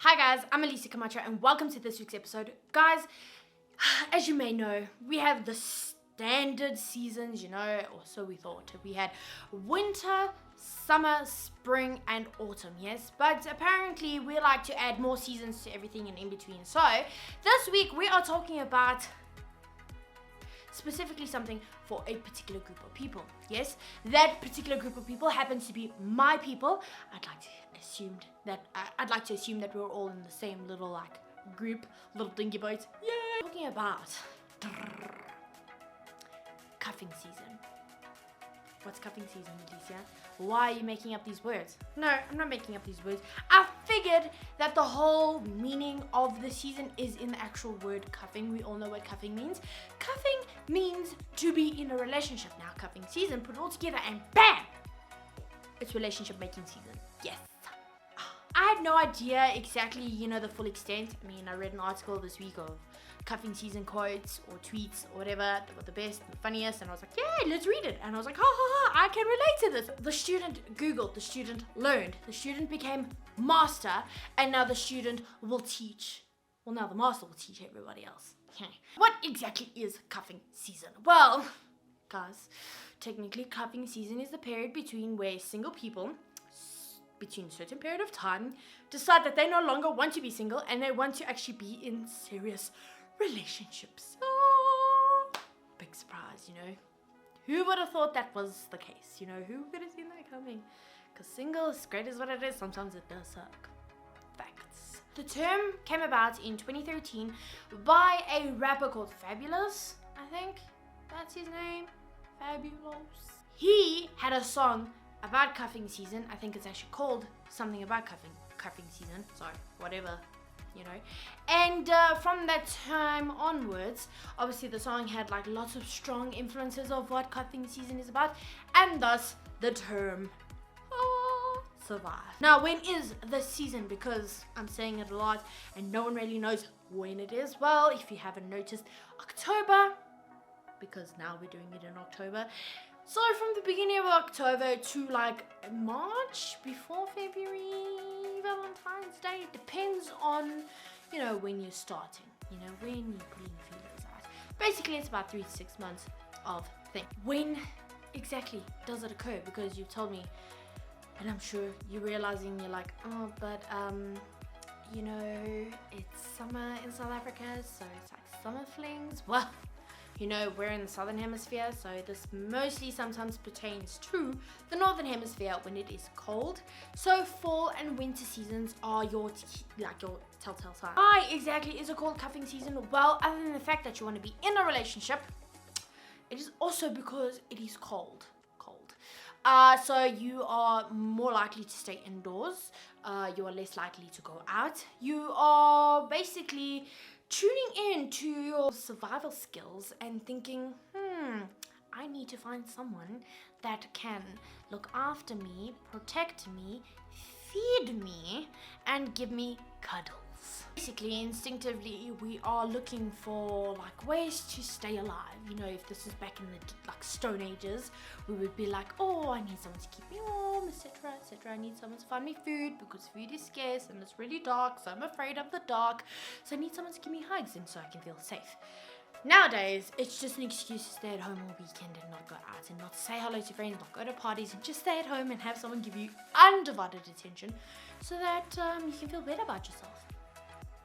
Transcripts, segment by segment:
Hi guys, I'm Alicia Camacho and welcome to this week's episode. Guys, as you may know, we have the standard seasons, or so we thought. We had winter, summer, spring and autumn, yes? But apparently we like to add more seasons to everything and in between. So this week we are talking about specifically something for a particular group of people. Yes, that particular group of people happens to be my people. I'd like to assume that we're all in the same little group, little dinky boats. Yay! Talking about cuffing season. What's cuffing season, Alicia? Why are you making up these words? No, I'm not making up these words. I figured that the whole meaning of the season is in the actual word cuffing. We all know what cuffing means. Cuffing means to be in a relationship. Now, cuffing season, put it all together and BAM! It's relationship making season. Yes. I had no idea exactly, the full extent. I mean, I read an article this week of cuffing season quotes or tweets or whatever that were the best and the funniest, and I was like, yeah, let's read it. And I was like, ha ha ha, I can relate to this. The student Googled, the student learned, the student became master, and now the student will teach. Well, now the master will teach everybody else. What exactly is cuffing season? Well, guys, technically cuffing season is the period between where single people between a certain period of time decide that they no longer want to be single and they want to actually be in serious relationships. Oh, big surprise, Who would have thought that was the case? Who could have seen that coming? Because single, as great as what it is, sometimes it does suck. Facts. The term came about in 2013 by a rapper called Fabulous. I think that's his name. Fabulous. He had a song about cuffing season. I think it's actually called something about cuffing season. So whatever, And from that time onwards, obviously the song had lots of strong influences of what cuffing season is about, and thus the term survived. Now, when is the season? Because I'm saying it a lot and no one really knows when it is. Well, if you haven't noticed, October, because now we're doing it in October. So from the beginning of October to March, before February, Valentine's Day, it depends on, when you're starting, when you're putting feelers out. Basically, it's about 3 to 6 months of thing. When exactly does it occur? Because you've told me, and I'm sure you're realizing, you're like, oh, but, it's summer in South Africa, so it's summer flings. Well, we're in the southern hemisphere, so this mostly sometimes pertains to the northern hemisphere when it is cold. So fall and winter seasons are your telltale sign. Why exactly is it called cuffing season? Well, other than the fact that you want to be in a relationship, it is also because it is cold. So you are more likely to stay indoors. You are less likely to go out. You are basically tuning in to your survival skills and thinking, I need to find someone that can look after me, protect me, feed me, and give me cuddles. Basically, instinctively, we are looking for ways to stay alive. If this is back in the Stone Ages, we would be like, oh, I need someone to keep me warm, etc., etc. I need someone to find me food because food is scarce and it's really dark, so I'm afraid of the dark. So I need someone to give me hugs and so I can feel safe. Nowadays, it's just an excuse to stay at home all weekend and not go out and not say hello to friends, not go to parties, and just stay at home and have someone give you undivided attention so that you can feel better about yourself.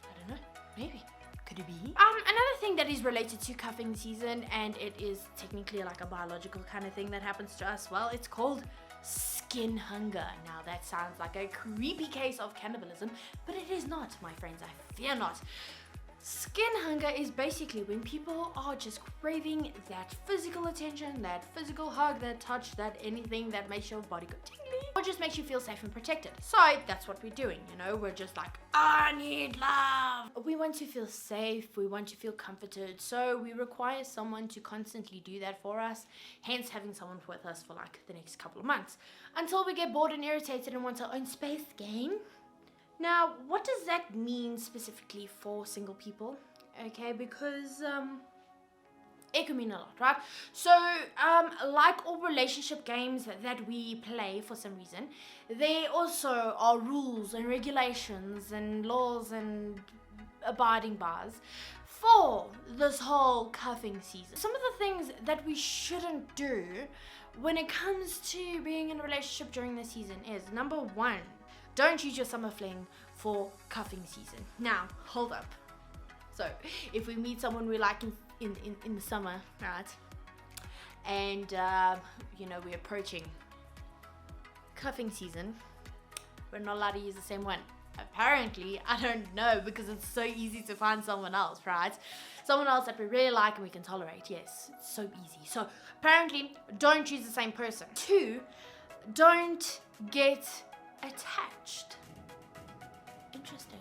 I don't know, maybe. Could it be? Another thing that is related to cuffing season, and it is technically a biological kind of thing that happens to us, well, it's called skin hunger. Now that sounds like a creepy case of cannibalism, but it is not, my friends, I fear not. Skin hunger is basically when people are just craving that physical attention, that physical hug, that touch, that anything that makes your body go tingly or just makes you feel safe and protected. So that's what we're doing, we're just I need love. We want to feel safe, we want to feel comforted, so we require someone to constantly do that for us, hence having someone with us for the next couple of months until we get bored and irritated and want our own space again. Now, what does that mean specifically for single people? Okay, because It can mean a lot, right? So, like all relationship games that we play for some reason, there also are rules and regulations and laws and abiding bys for this whole cuffing season. Some of the things that we shouldn't do when it comes to being in a relationship during the season is, number one, don't use your summer fling for cuffing season. Now, hold up. So, if we meet someone we like in the summer, right, and we're approaching cuffing season, we're not allowed to use the same one. Apparently, I don't know, because it's so easy to find someone else, right? Someone else that we really like and we can tolerate. Yes, it's so easy. So apparently, don't use the same person. 2, don't get attached. Interesting.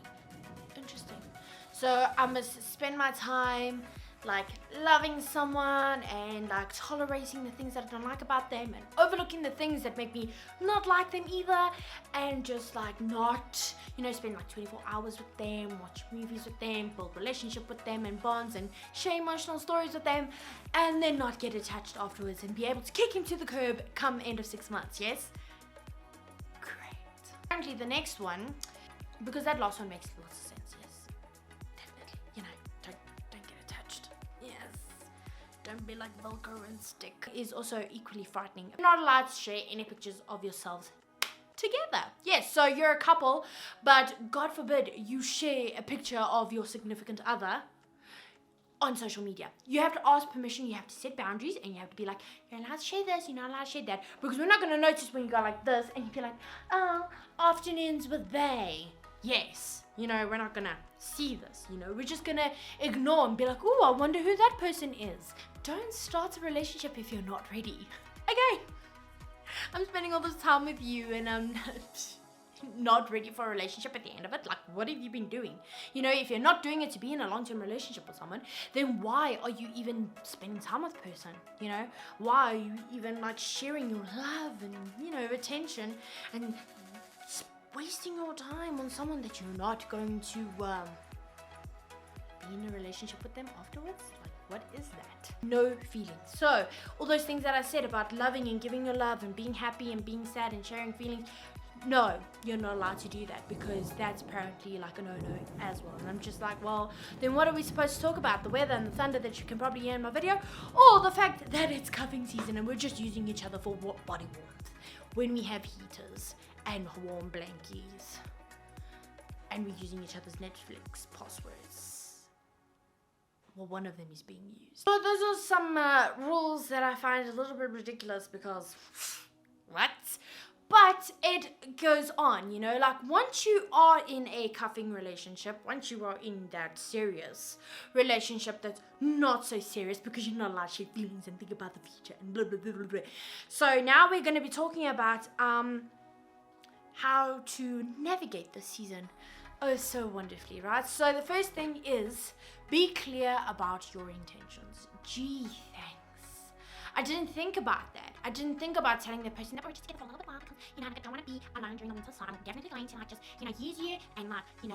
So I must spend my time like loving someone and like tolerating the things that I don't like about them and overlooking the things that make me not like them either, and just like not, spend like 24 hours with them, watch movies with them, build relationship with them and bonds and share emotional stories with them, and then not get attached afterwards and be able to kick him to the curb come end of 6 months. Yes? Great. Apparently the next one, because that last one makes lots of sense. Don't be like Velcro and stick. Is also equally frightening. You're not allowed to share any pictures of yourselves together. Yes, so you're a couple, but God forbid you share a picture of your significant other on social media. You have to ask permission, you have to set boundaries, and you have to be like, you're allowed to share this, you're not allowed to share that, because we're not going to notice when you go like this and you be like, oh, afternoons with they. Yes, we're not going to see this, we're just going to ignore and be like, oh, I wonder who that person is. Don't start a relationship if you're not ready. Okay, I'm spending all this time with you and I'm not ready for a relationship at the end of it. Like, what have you been doing? If you're not doing it to be in a long-term relationship with someone, then why are you even spending time with the person? Why are you even like sharing your love and, attention and wasting your time on someone that you're not going to be in a relationship with them afterwards? Like, what is that? No feelings. So all those things that I said about loving and giving your love and being happy and being sad and sharing feelings, no, you're not allowed to do that, because that's apparently like a no-no as well. And I'm just like, well, then what are we supposed to talk about? The weather and the thunder that you can probably hear in my video, or the fact that it's cuffing season and we're just using each other for body warmth when we have heaters and warm blankies and we're using each other's Netflix passwords. Well, one of them is being used. So those are some rules that I find a little bit ridiculous, because what? But it goes on, like once you are in a cuffing relationship, once you are in that serious relationship that's not so serious, because you're not allowed to share feelings and think about the future and blah, blah, blah, blah, blah. So now we're going to be talking about how to navigate this season oh so wonderfully, right? So the first thing is be clear about your intentions. Gee, thanks. I didn't think about that. I didn't think about telling the person that we're just together for a little bit while because, I don't want to be alone during the winter, so I'm definitely going to, just, use you and,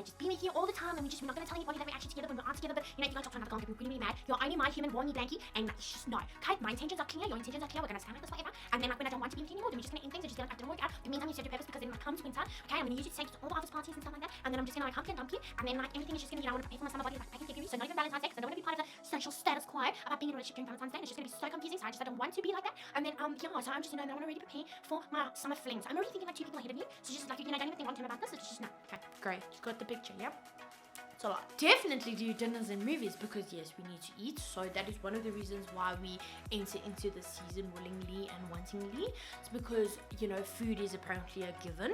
just be with you all the time, and we're not going to tell anybody that we're actually together when we aren't together, but, if you don't talk to another girl, I'm going to be really, really mad. You're only my human, warmy blankie, and, just no. Okay, my intentions are clear, your intentions are clear, we're going to stand like this forever, and then, when I don't want to be with you anymore, then we're just going to end things, and just be like, that didn't work out. The meantime, you served your purpose, because then, comes winter, okay, I'm going to use you to take you to all the office parties and stuff like that, and then I'm just going to, hump you and dump you, and then, everything is just going to, I want to pay for my summer body, back in February, so not even Valentine's Day, because I don't want to be part of the social status quo about being in a relationship during Valentine's Day, and it's just going to be so confusing, so I don't want to be like that, and then, so I'm just, I want to really prepare for my summer flings. I'm already thinking like 2 people ahead of me, so just like, don't even think long-term about this, it's just no. Okay, great, you got the picture, yeah? It's a lot. Definitely do dinners and movies, because yes, we need to eat, so that is one of the reasons why we enter into the season willingly and wantingly. It's because, food is apparently a given.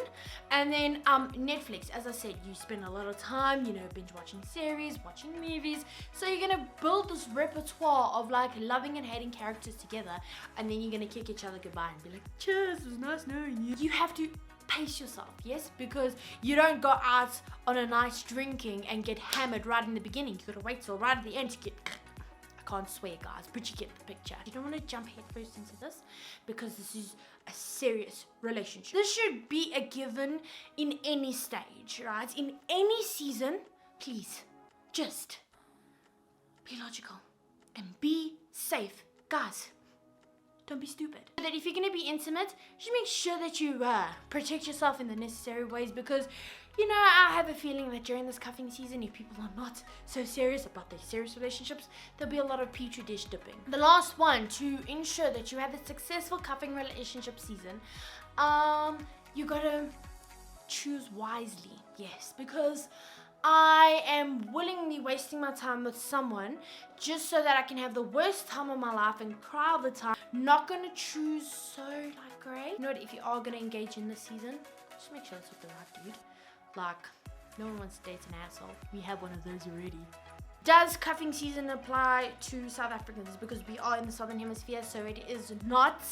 And then Netflix, as I said, you spend a lot of time, binge watching series, watching movies, so you're gonna build this repertoire of like loving and hating characters together, and then you're gonna kick each other goodbye and be like, cheers, it was nice knowing you. You have to pace yourself, yes, because you don't go out on a nice drinking and get hammered right in the beginning. You gotta wait till right at the end to get, I can't swear guys, but you get the picture. You don't want to jump headfirst into this, because this is a serious relationship. This should be a given in any stage, right? In any season, please just be logical and be safe. Guys, don't be stupid. That if you're going to be intimate, just make sure that you protect yourself in the necessary ways, because you know, I have a feeling that during this cuffing season, if people are not so serious about their serious relationships, there'll be a lot of petri dish dipping. The last one, to ensure that you have a successful cuffing relationship season, you gotta choose wisely. Yes, because I am willingly wasting my time with someone just so that I can have the worst time of my life and cry all the time. Not gonna choose so like great. You know what, if you are gonna engage in this season, just make sure it's with the right dude. Like, no one wants to date an asshole. We have one of those already. Does cuffing season apply to South Africans? Because we are in the southern hemisphere, so it is not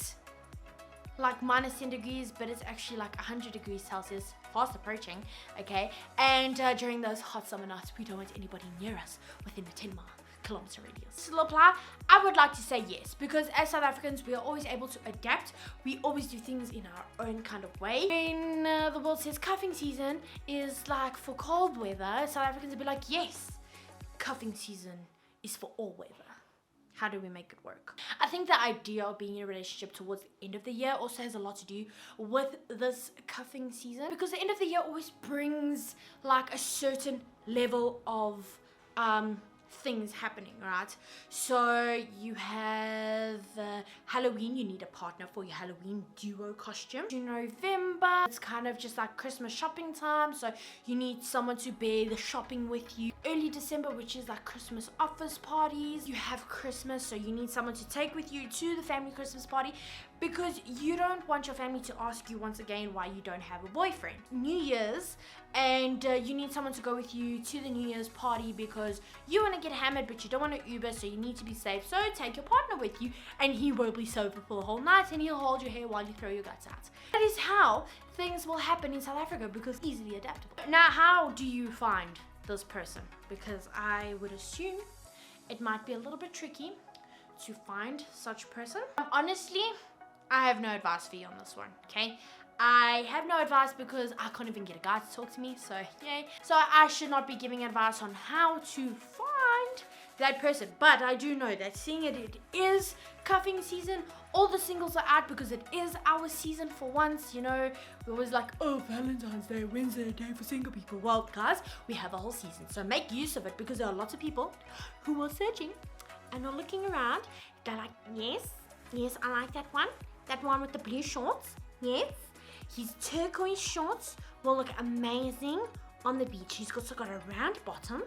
like minus 10 degrees, but it's actually like 100 degrees Celsius, fast approaching, okay? And during those hot summer nights, we don't want anybody near us within a 10-kilometer radius. Still apply? I would like to say yes, because as South Africans, we are always able to adapt. We always do things in our own kind of way. When the world says cuffing season is like for cold weather, South Africans will be like, yes, cuffing season is for all weather. How do we make it work? I think the idea of being in a relationship towards the end of the year also has a lot to do with this cuffing season, because the end of the year always brings like a certain level of things happening, right? So you have Halloween. You need a partner for your Halloween duo costume. In November, it's kind of just like Christmas shopping time, so you need someone to bear the shopping with you. Early December, which is like Christmas office parties. You have Christmas, so you need someone to take with you to the family Christmas party, because you don't want your family to ask you once again why you don't have a boyfriend. New Year's, and you need someone to go with you to the New Year's party because you want to get hammered but you don't want to Uber, so you need to be safe. So take your partner with you, and he won't be sober for the whole night, and he'll hold your hair while you throw your guts out. That is how things will happen in South Africa, because easily adaptable. Now, how do you find this person? Because I would assume it might be a little bit tricky to find such person. Honestly, I have no advice for you on this one, okay? I have no advice because I can't even get a guy to talk to me, so yay. So I should not be giving advice on how to find that person. But I do know that seeing it is cuffing season, all the singles are out because it is our season for once, you know. We're always like, oh, Valentine's Day, Wednesday, a day for single people. Well, guys, we have a whole season, so make use of it, because there are lots of people who are searching and are looking around. They're like, yes, I like that one. That one with the blue shorts, yes. His turquoise shorts will look amazing on the beach. He's also got a round bottom,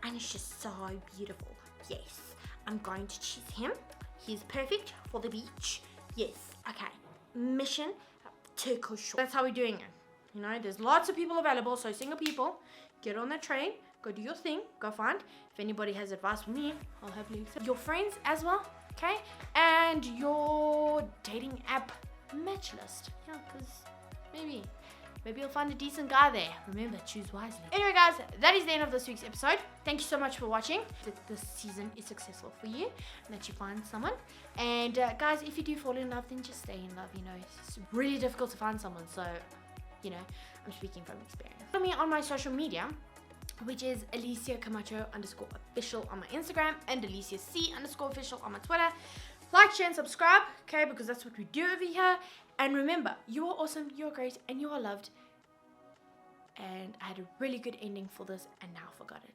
and it's just so beautiful. Yes, I'm going to choose him. He's perfect for the beach. Yes, okay. Mission, turquoise shorts. That's how we're doing it. You know, there's lots of people available, so single people, get on the train, go do your thing, go find. If anybody has advice for me, I'll happily accept. Your friends as well, okay? And your dating app match list. Yeah, because maybe you'll find a decent guy there. Remember, choose wisely. Anyway, guys, that is the end of this week's episode. Thank you so much for watching. That this season is successful for you and that you find someone. And guys, if you do fall in love, then just stay in love. You know, it's really difficult to find someone. So, you know, I'm speaking from experience. Follow me on my social media, which is Alicia Camacho _official on my Instagram and Alicia C _official on my Twitter. Like, share, and subscribe, okay, because that's what we do over here. And remember, you are awesome, you are great, and you are loved. And I had a really good ending for this, and now I forgot it.